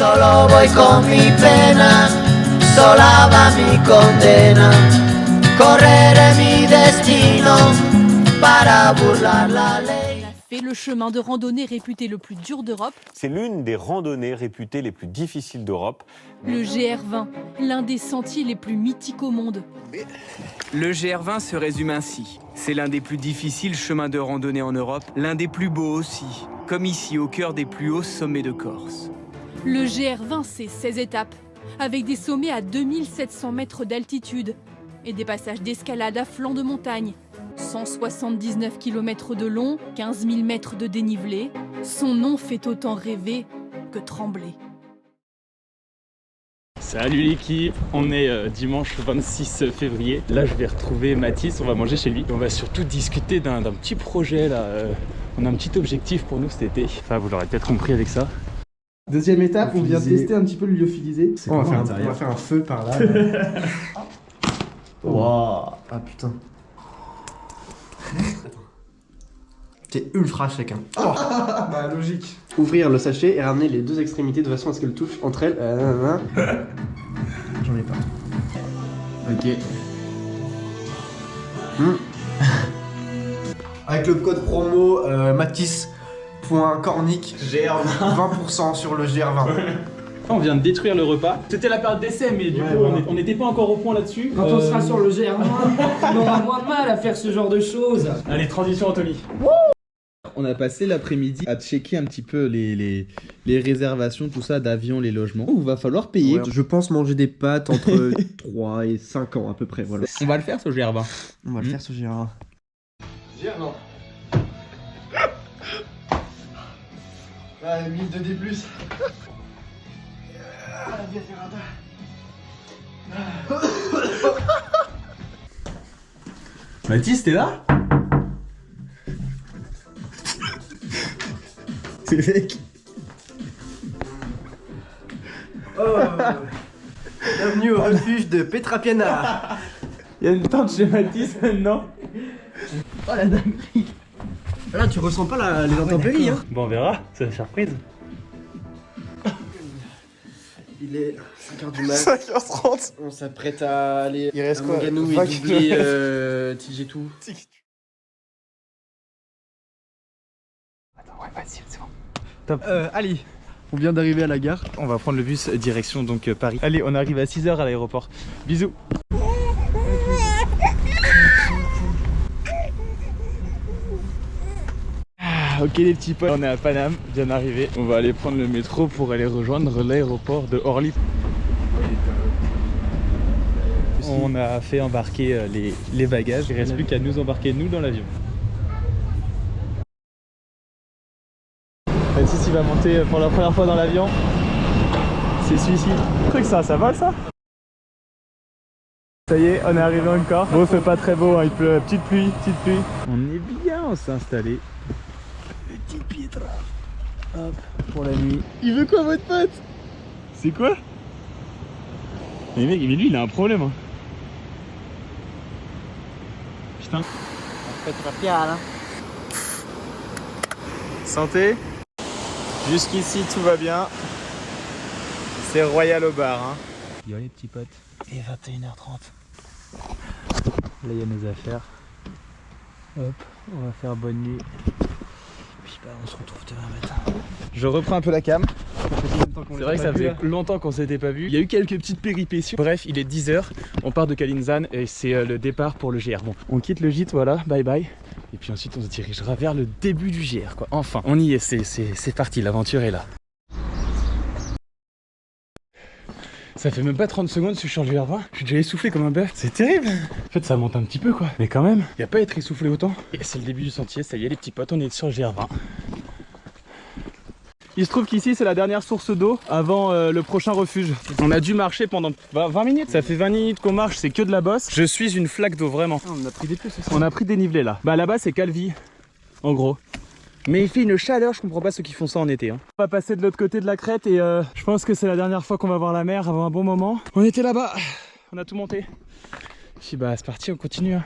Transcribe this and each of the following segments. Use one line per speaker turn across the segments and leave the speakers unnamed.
Solo voy con mi pena, sola va mi condena. Correre mi destino para burlar la ley.
Fait le chemin de randonnée réputé le plus dur d'Europe.
C'est l'une des randonnées réputées les plus difficiles d'Europe.
Le GR20, l'un des sentiers les plus mythiques au monde.
Le GR20 se résume ainsi. C'est l'un des plus difficiles chemins de randonnée en Europe, l'un des plus beaux aussi, comme ici au cœur des plus hauts sommets de Corse.
Le GR20, c'est 16 étapes, avec des sommets à 2700 mètres d'altitude et des passages d'escalade à flanc de montagne. 179 km de long, 15 000 mètres de dénivelé. Son nom fait autant rêver que trembler.
Salut l'équipe, on est dimanche 26 février. Là je vais retrouver Mathis, on va manger chez lui. On va surtout discuter d'un petit projet là. On a un petit objectif pour nous cet été. Enfin vous l'aurez peut-être compris avec ça.
Deuxième étape, on vient tester un petit peu le lyophilisé. On va faire un feu par là. Waouh. Ah putain. C'est ultra sec. Hein. Oh. Bah logique. Ouvrir le sachet et ramener les deux extrémités de façon à ce qu'elles touchent entre elles. J'en ai pas. Ok. Avec le code promo Mathis.cornic, GR20, 20% sur le GR20.
On vient de détruire le repas. C'était la période d'essai mais du coup on n'était pas encore au point là-dessus.
Quand on sera sur le GR20, on aura moins de mal à faire ce genre de choses.
Allez, transition Anthony.
On a passé l'après-midi à checker un petit peu les réservations, tout ça, d'avions, les logements. Il va falloir payer.
Ouais, je pense manger des pâtes entre 3 et 5 ans à peu près. Voilà.
On va le faire ce GR20.
On va le faire ce GR20. GR20. Ah, 1002D+.
Mathis, t'es là? C'est mec.
Oh. Bienvenue au refuge de Petra Piana.
Il y a une tente chez Mathis maintenant.
Oh la dinguerie. Là tu ressens pas les intempéries hein.
Bon on verra, c'est la surprise.
Il est 5h du mat.
5h30.
On s'apprête à aller
Il reste
à
quoi,
Manganou et
20
doubler Tigetou.
Attends, ouais, vas-y, c'est bon. Top.
Allez, on vient d'arriver à la gare.
On va prendre le bus direction donc Paris. Allez, on arrive à 6h à l'aéroport. Bisous. Ok les petits potes, on est à Paname, bien arrivé. On va aller prendre le métro pour aller rejoindre l'aéroport de Orly. On a fait embarquer les bagages, il ne reste plus qu'à nous embarquer nous dans l'avion. Mathis il va monter pour la première fois dans l'avion. C'est celui-ci. Truc ça vole ça? Ça y est, on est arrivé encore. Bon, c'est pas très beau, hein, il pleut, petite pluie. On est bien, on s'est installé. Petite Pietra. Hop, pour la nuit. Il veut quoi votre pote? C'est quoi? Mais mec, mais lui il a un problème. Hein. Putain.
Petra Piana.
Santé. Jusqu'ici tout va bien. C'est royal au bar. Hein. Yo les petits potes. Et 21h30. Là il y a nos affaires. Hop, on va faire bonne nuit. Puis bah on se retrouve demain matin. Je reprends un peu la cam. C'est vrai que ça faisait longtemps qu'on s'était pas vu. Il y a eu quelques petites péripéties. Bref, il est 10h. On part de Kalinzan et c'est le départ pour le GR. Bon, on quitte le gîte, voilà, bye bye. Et puis ensuite on se dirigera vers le début du GR quoi. Enfin, on y est, c'est parti, l'aventure est là. Ça fait même pas 30 secondes que je suis sur le GR20. Je suis déjà essoufflé comme un bœuf. C'est terrible. En fait, ça monte un petit peu quoi. Mais quand même, il n'y a pas à être essoufflé autant. Et c'est le début du sentier, ça y est les petits potes, on est sur le GR20. Il se trouve qu'ici c'est la dernière source d'eau avant le prochain refuge. On a dû marcher pendant 20 minutes. Ça fait 20 minutes qu'on marche, c'est que de la bosse. Je suis une flaque d'eau vraiment.
Ah, on a pris des plus aussi.
On a pris des nivelés là. Bah là-bas c'est Calvi, en gros. Mais il fait une chaleur, je comprends pas ceux qui font ça en été. Hein. On va passer de l'autre côté de la crête et je pense que c'est la dernière fois qu'on va voir la mer avant un bon moment. On était là-bas, on a tout monté. Puis bah c'est parti, on continue. Hein.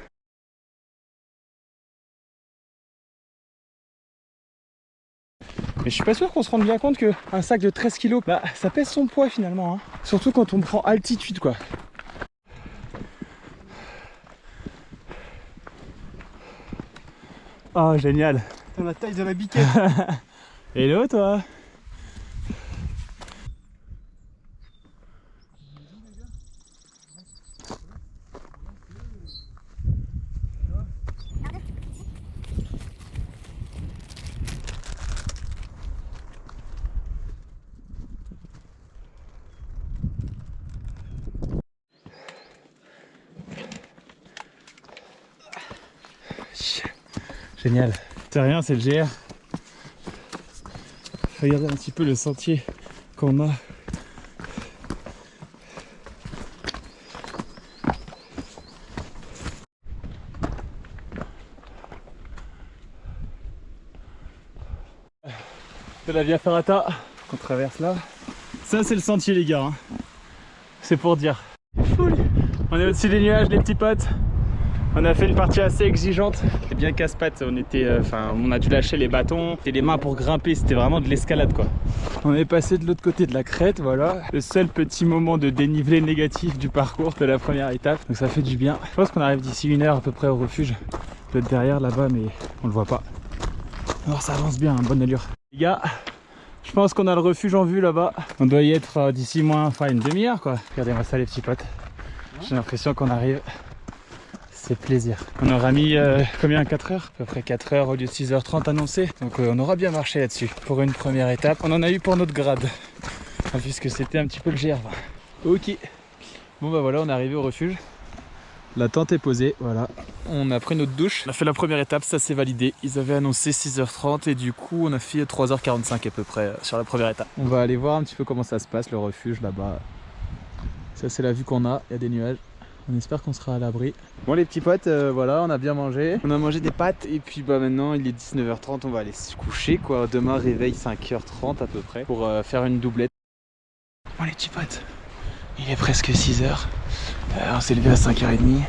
Mais je suis pas sûr qu'on se rende bien compte qu'un sac de 13 kg, bah ça pèse son poids finalement, hein. Surtout quand on prend altitude quoi. Oh génial.
Dans la taille de la biquette.
Hello toi. Génial. C'est rien, c'est le GR. Regardez un petit peu le sentier qu'on a. C'est la Via Ferrata qu'on traverse là. Ça c'est le sentier les gars, hein. C'est pour dire. On est au-dessus des nuages les petits potes. On a fait une partie assez exigeante, c'était bien casse-pattes, on a dû lâcher les bâtons et les mains pour grimper, c'était vraiment de l'escalade quoi. On est passé de l'autre côté de la crête, voilà, le seul petit moment de dénivelé négatif du parcours de la première étape, donc ça fait du bien. Je pense qu'on arrive d'ici 1 heure à peu près au refuge, peut-être derrière là-bas mais on le voit pas. Alors ça avance bien, bonne allure. Les gars, je pense qu'on a le refuge en vue là-bas, on doit y être d'ici une demi-heure quoi. Regardez-moi ça les petits potes, j'ai l'impression qu'on arrive. C'est plaisir. On aura mis combien, 4 heures? À peu près 4 heures au lieu de 6h30 annoncé. Donc on aura bien marché là-dessus. Pour une première étape, on en a eu pour notre grade. Puisque c'était un petit peu le GR20. Ok. Bon bah voilà, on est arrivé au refuge. La tente est posée, voilà. On a pris notre douche. On a fait la première étape, ça s'est validé. Ils avaient annoncé 6h30 et du coup on a fait 3h45 à peu près sur la première étape. On va aller voir un petit peu comment ça se passe, le refuge là-bas. Ça c'est la vue qu'on a, il y a des nuages. On espère qu'on sera à l'abri. Bon les petits potes, voilà, on a bien mangé. On a mangé des pâtes et puis bah maintenant il est 19h30, on va aller se coucher quoi. Demain réveil 5h30 à peu près pour faire une doublette. Bon les petits potes, il est presque 6h. On s'est levé à 5h30.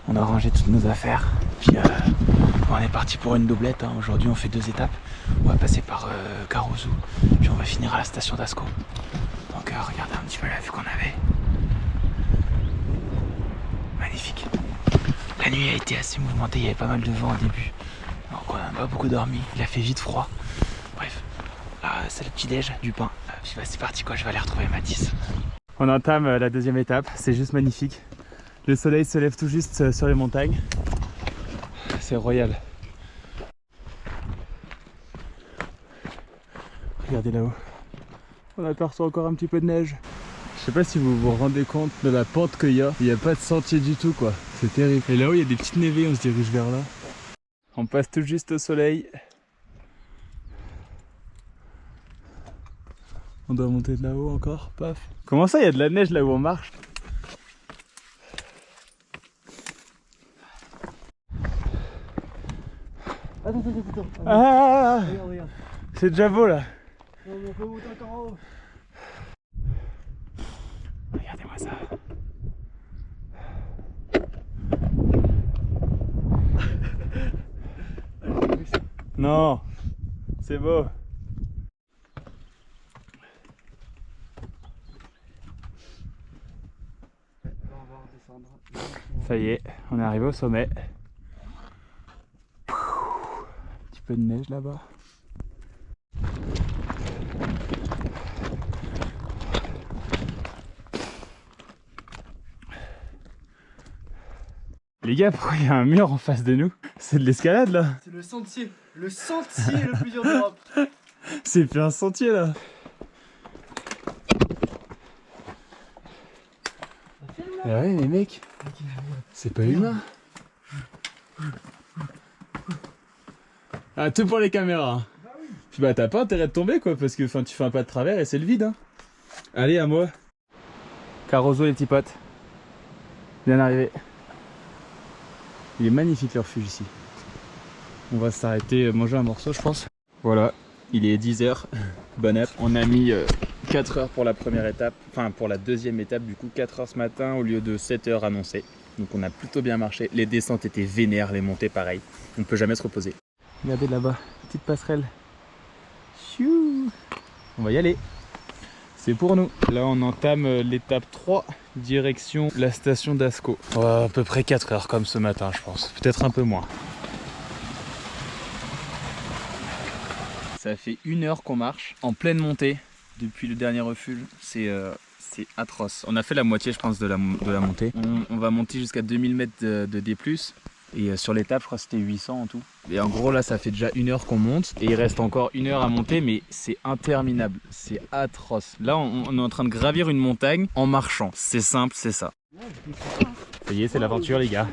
On a rangé toutes nos affaires. Puis on est parti pour une doublette. Hein. Aujourd'hui on fait 2 étapes. On va passer par Carousou. Puis on va finir à la station d'Ascq. Donc regardez un petit peu la vue qu'on avait. Magnifique. La nuit a été assez mouvementée, il y avait pas mal de vent au début. Donc on n'a pas beaucoup dormi, il a fait vite froid. Bref, là c'est le petit déj, du pain. Puis bah, c'est parti quoi, je vais aller retrouver Mathis. On entame la 2e étape, c'est juste magnifique. Le soleil se lève tout juste sur les montagnes. C'est royal. Regardez là-haut. On aperçoit encore un petit peu de neige. Je sais pas si vous vous rendez compte de la pente qu'il y a. Il n'y a pas de sentier du tout quoi. C'est terrible. Et là-haut il y a des petites névées, on se dirige vers là. On passe tout juste au soleil. On doit monter de là-haut encore. Paf. Comment ça il y a de la neige là où on marche?
Attends.
Ah,
Regarde.
c'est déjà beau là.
On peut monter encore en haut.
Regardez-moi ça. Non, c'est beau. Ça y est, on est arrivé au sommet. Un petit peu de neige là-bas. Les gars, pourquoi il y a un mur en face de nous? C'est de l'escalade là.
C'est le sentier le plus dur d'Europe.
C'est plus un sentier là. Ah ouais mais mec, c'est pas humain. Ah tout pour les caméras. Bah oui. Puis bah t'as pas intérêt de tomber quoi parce que tu fais un pas de travers et c'est le vide hein. Allez à moi. Carousou les petits potes. Bien arrivé. Il est magnifique le refuge ici. On va s'arrêter manger un morceau je pense. Voilà, il est 10h. Bonne app. On a mis 4 heures pour la première étape, enfin pour la 2e étape du coup 4 heures ce matin au lieu de 7 heures annoncées. Donc on a plutôt bien marché. Les descentes étaient vénères, les montées pareil. On ne peut jamais se reposer. Regardez là-bas, petite passerelle. Piou. On va y aller. C'est pour nous. Là on entame l'étape 3, direction la station d'Ascq. À peu près 4 heures comme ce matin je pense, peut-être un peu moins. Ça fait 1 heure qu'on marche en pleine montée depuis le dernier refuge. C'est atroce. On a fait la moitié je pense de la montée. On va monter jusqu'à 2000 mètres de D+. Et sur l'étape je crois que c'était 800 en tout. Et en gros là ça fait déjà 1 heure qu'on monte. Et il reste encore 1 heure à monter mais c'est interminable. C'est atroce. Là on est en train de gravir une montagne en marchant. C'est simple, c'est ça. Ça y est, c'est l'aventure les gars.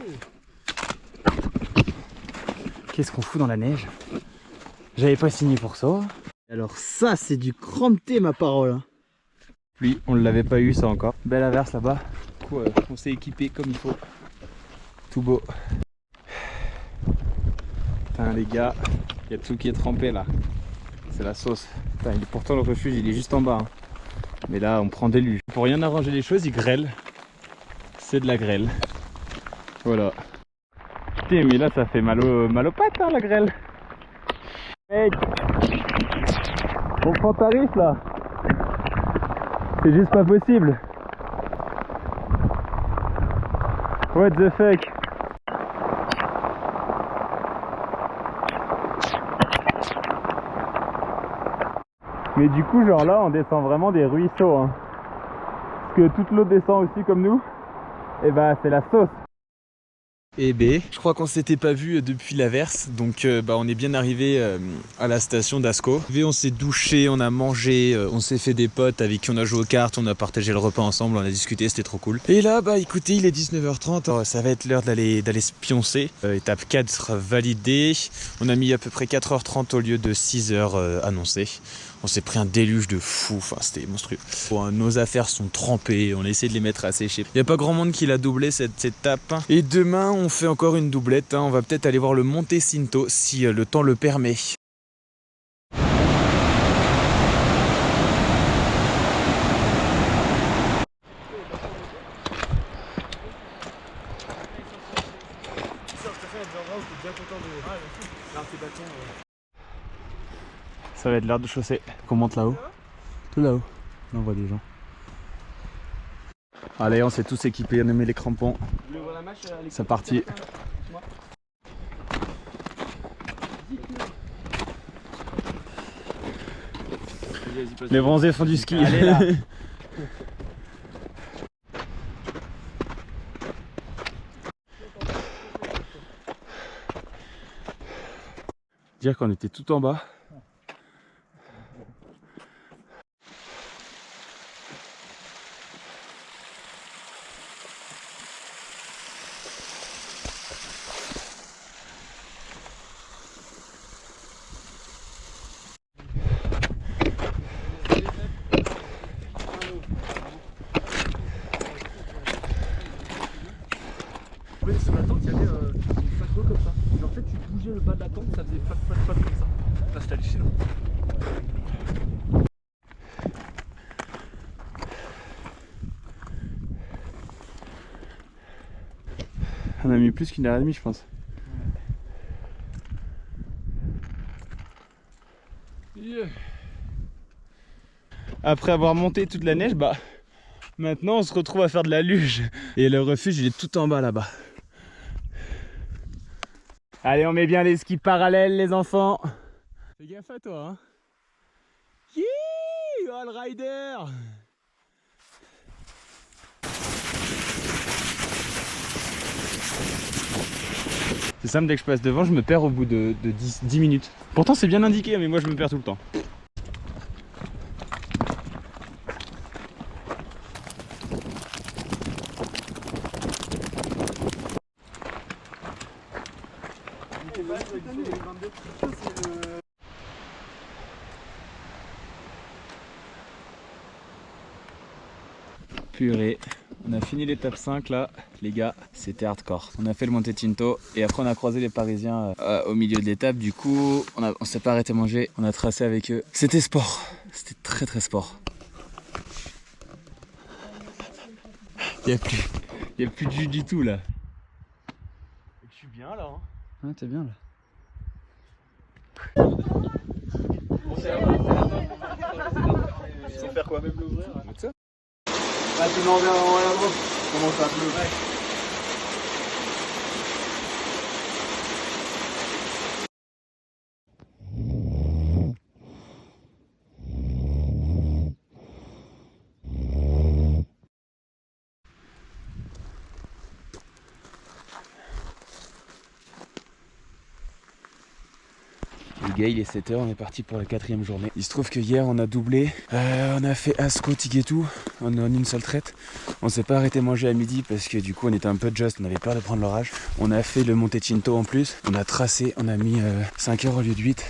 Qu'est-ce qu'on fout dans la neige? J'avais pas signé pour ça.
Alors ça c'est du crampé ma parole.
Lui, on ne l'avait pas eu ça encore. Belle averse là-bas. Du coup, on s'est équipé comme il faut. Tout beau. Putain les gars, il y a tout qui est trempé là. C'est la sauce. Putain, pourtant le refuge il est juste en bas. Hein. Mais là on prend des luges. Pour rien arranger les choses, il grêle. C'est de la grêle. Voilà. Putain mais là ça fait mal aux pattes hein, la grêle. Mec, on prend tarif là. C'est juste pas possible. What the fuck? Mais du coup genre là on descend vraiment des ruisseaux hein. Parce que toute l'eau descend aussi comme nous. Et bah c'est la sauce. Et B, je crois qu'on s'était pas vu depuis l'averse, donc on est bien arrivé à la station d'Ascq. On s'est douché, on a mangé, on s'est fait des potes avec qui on a joué aux cartes, on a partagé le repas ensemble, on a discuté, c'était trop cool. Et là écoutez, il est 19h30, ça va être l'heure d'aller se pioncer. Étape 4 validée, on a mis à peu près 4h30 au lieu de 6h annoncé. On s'est pris un déluge de fou, enfin c'était monstrueux. Bon, nos affaires sont trempées, on a essayé de les mettre à sécher. Il n'y a pas grand monde qui l'a doublé cette étape. Et demain on fait encore une doublette, hein. On va peut-être aller voir le Monte Cinto si le temps le permet. Ça va être l'heure de chaussée. Qu'on monte là-haut. Tout là-haut. On voit des gens. Allez, on s'est tous équipés, on a mis les crampons. C'est parti. Les bronzés font du ski. Allez là. Dire qu'on était tout en bas.
Ce matin, il y avait une flaque d'eau comme ça. Et en fait, tu bougeais le bas de la tente, ça faisait flac comme ça. Là, c'était hallucinant.
On a mis plus qu'une heure et demie, je pense. Yeah. Après avoir monté toute la neige, maintenant on se retrouve à faire de la luge. Et le refuge, il est tout en bas là-bas. Allez, on met bien les skis parallèles, les enfants. Fais gaffe à toi, hein. Yee, all rider. C'est simple, dès que je passe devant, je me perds au bout de 10 minutes. Pourtant c'est bien indiqué, mais moi je me perds tout le temps. Purée, on a fini l'étape 5 là, les gars, c'était hardcore. On a fait le Monte Cinto et après on a croisé les Parisiens au milieu de l'étape. Du coup, on s'est pas arrêté manger, on a tracé avec eux. C'était sport, c'était très sport. Il n'y a plus de jus du tout là.
Je suis bien là. Hein.
Ah, t'es bien là.
Bon, c'est
Sans faire quoi, même l'ouvrir. Ah, tu m'en viens en là-bas. Comment ça pleut?
Les gars, il est 7h, on est parti pour la 4e journée. Il se trouve que hier on a doublé, on a fait Asco, Tiguetou en une seule traite. On s'est pas arrêté manger à midi parce que du coup on était un peu just, on avait peur de prendre l'orage. On a fait le Monte Cinto en plus, on a tracé, on a mis 5h au lieu de 8.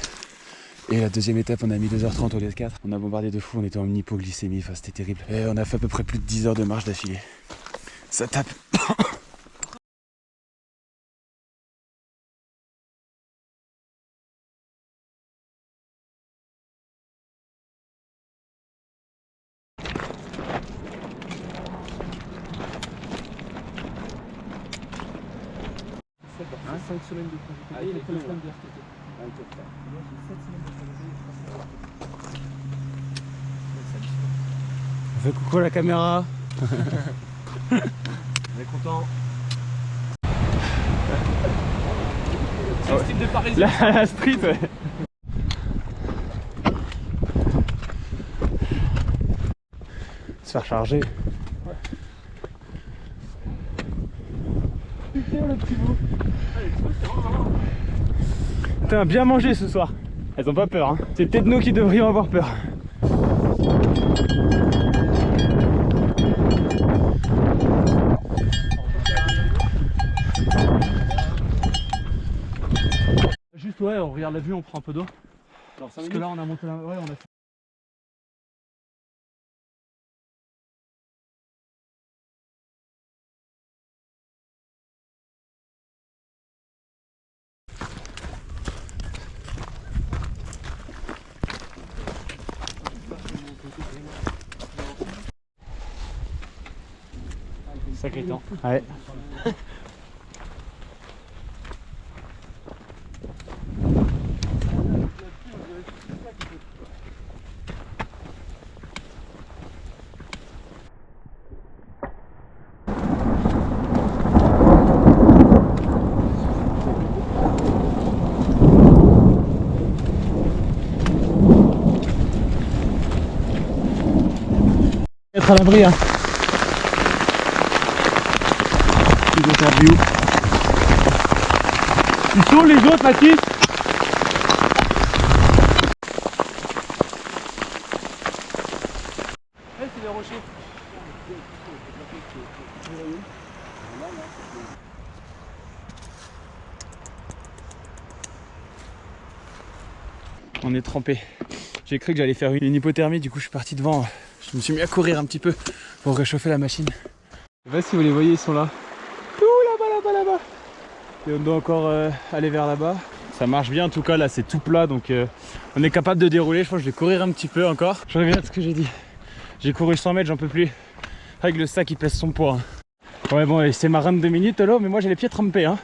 Et la deuxième étape on a mis 2h30 au lieu de 4. On a bombardé de fou, on était en hypoglycémie, enfin c'était terrible. Et on a fait à peu près plus de 10 heures de marche d'affilée. Ça tape.
Hein, 5 semaines de congé. Ah, il est semaines de RTT.
On fait coucou à la caméra.
On est content. C'est style de Parisien.
La street, ouais. Se faire charger.
Ouais. Putain, le petit bout.
Putain, bien mangé ce soir. Elles ont pas peur, hein. C'est peut-être nous qui devrions avoir peur.
Juste ouais, on regarde la vue, on prend un peu d'eau. Parce que là on a monté la... Ouais, on a fait...
Sacré temps. Ouais. Être à l'abri, hein. Interview. Ils sont les autres, Mathis?
Ouais, c'est des rochers.
On est trempé. J'ai cru que j'allais faire une hypothermie, du coup je suis parti devant. Je me suis mis à courir un petit peu pour réchauffer la machine. Je sais pas si vous les voyez, ils sont là. Tout là-bas. Et on doit encore aller vers là-bas. Ça marche bien en tout cas, là c'est tout plat, donc on est capable de dérouler. Je pense que je vais courir un petit peu encore. Je reviens à ce que j'ai dit. J'ai couru 100 mètres, j'en peux plus. Avec le sac, il pèse son poids. Hein. Ouais bon, c'est ma run de 2 minutes là, mais moi j'ai les pieds trempés. Hein.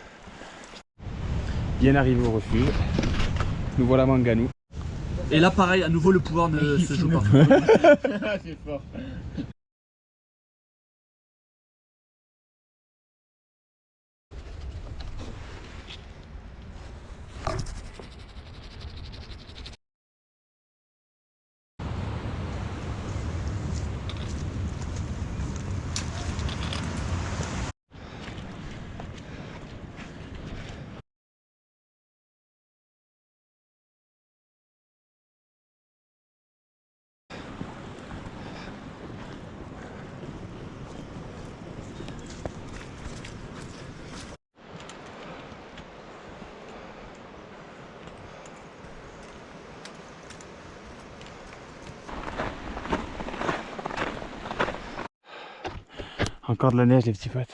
Bien arrivé au refuge. Nous voilà Manganou.
Et là pareil, à nouveau le pouvoir ne se joue pas.
C'est fort.
Encore de la neige les petits potes.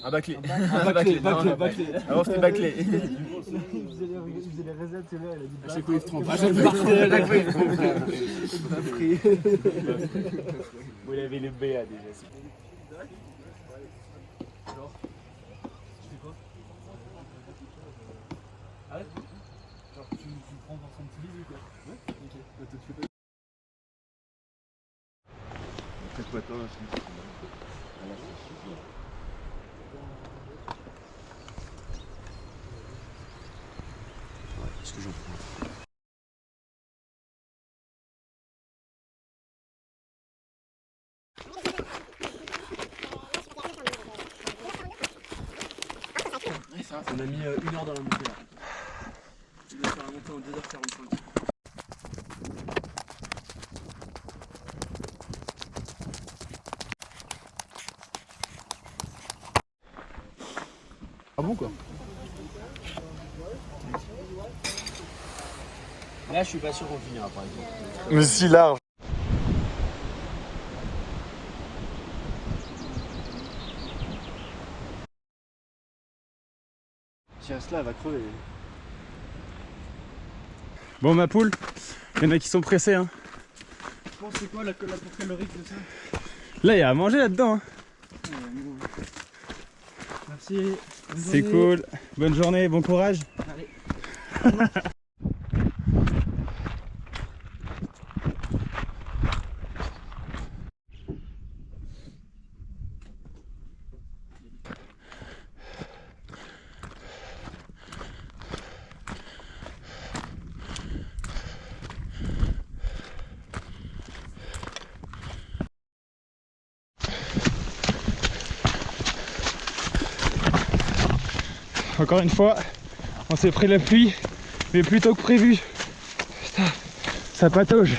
Un bâclé.
Bâclé.
Avant c'était bâclé.
Il faisait les resets, c'est là, il a dit.
À chaque fois il se trompe.
Vous l'avez le BA déjà.
Arrête. Genre tu prends dans son petit bisou quoi. Ouais. Ok. Bah, toi, tu fais pas.
Faites quoi toi aussi?
Qu'est-ce que j'en prends?
On a mis 1 heure dans la montée là. Tu dois faire la montée en 2h45.
Ah bon quoi?
Là, je suis pas sûr qu'on finira par exemple.
Mais si large.
Si reste là, elle va crever.
Bon, ma poule, il y en a qui sont pressés. Hein.
Je pense que c'est quoi la pour calorique de ça?
Là, il y a à manger là-dedans. Hein.
Merci.
C'est cool. Bonne journée, bon courage.
Allez.
Encore une fois, on s'est pris la pluie, mais plus tôt que prévu. Putain, ça patauge.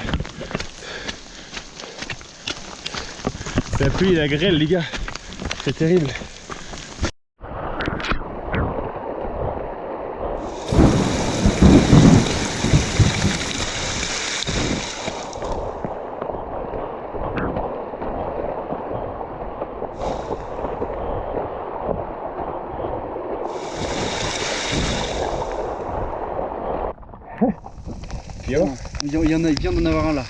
La pluie et la grêle, les gars, c'est terrible.
Il vient d'en avoir un là.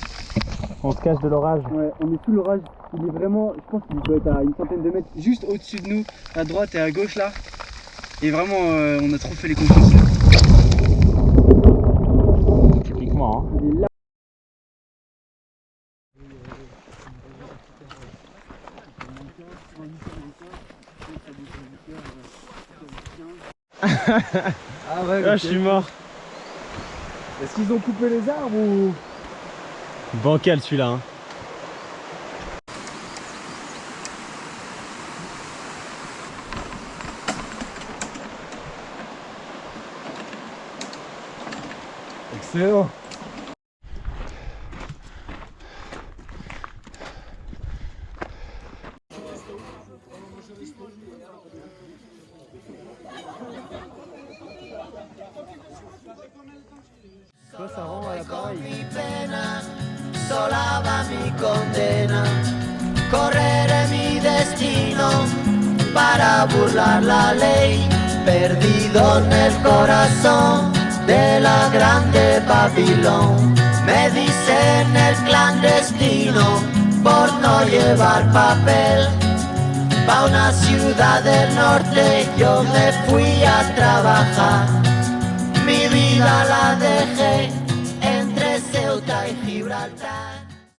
On se cache de l'orage.
Ouais, on est sous l'orage. Il est vraiment, je pense qu'il doit être à une centaine de mètres, juste au-dessus de nous, à droite et à gauche là. Et vraiment, on a trop fait les confiances là.
Typiquement. Hein.
Il est là. Ah ouais,
Ah, je suis mort.
Est-ce qu'ils ont coupé les arbres ou...
Bancal celui-là. Hein.
Excellent.
Toi, ça rend à l'appareil.
Mi pena, sola va mi condena, correre mi destino para burlar la ley, perdido en el corazón de la grande Babilón. Me dicen el clandestino por no llevar papel. Pa' una ciudad del norte yo me fui a trabajar. Mi vida la dejé entre Ceuta y Gibraltar.